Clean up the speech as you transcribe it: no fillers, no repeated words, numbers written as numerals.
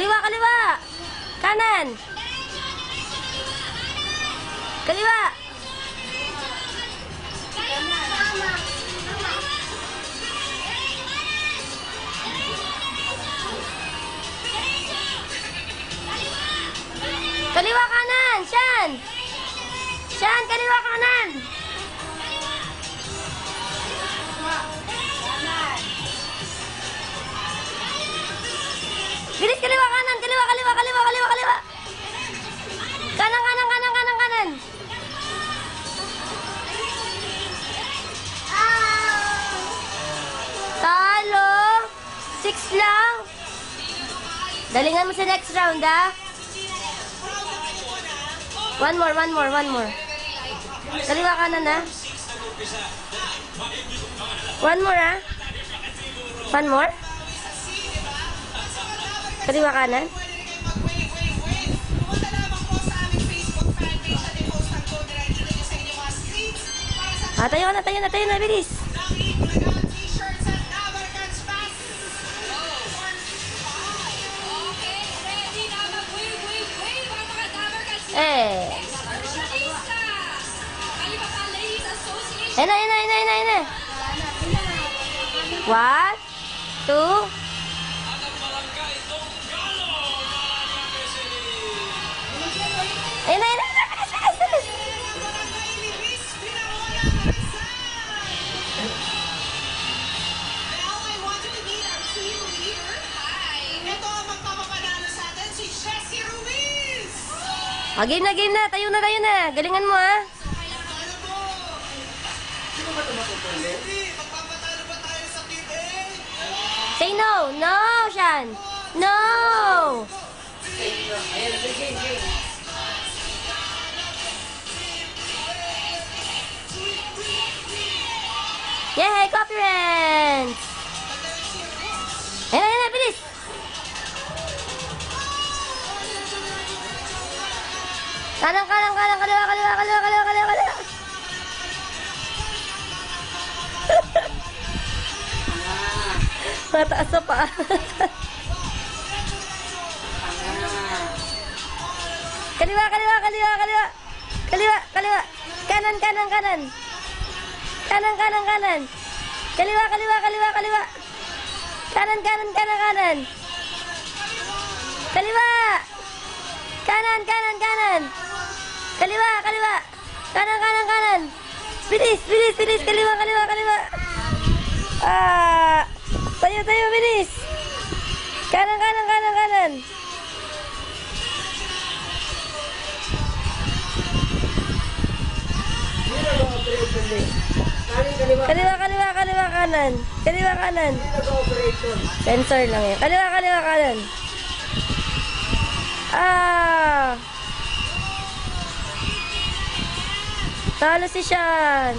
Kaliwa, kaliwa. Kanan. Kaliwa. Kaliwa kanan, Sean. Sean, kaliwa kanan. Bilis, kaliwa kanan, kaliwa, kaliwa, kaliwa, kaliwa, kaliwa. Kanan, kanan, kanan, kanan, kanan. Talo. 6 lang. Dalingan mo sa next round, ha? One more. Kaliwa kanan, ha? One more, ha? One more? Kaliwa kanan? Tayo na, bilis. Ena. 1, 2. Ena. Game na. Tayo na. Galingan mo, ha? Say no. No, Sean. No. Yay, copyright. Ena, bilis. Kanan, kaliwa. Mataas sa paa. Kaliwa. Kanan. Kaliwa. Kanan. Kaliwa. Kanan. Kaliwa. Kanan. Bilis. Kaliwa. Tayo, bilis. Kanan. Kaliwa, kanan. Sensor lang yan. Kaliwa, kanan. Talo si Sean.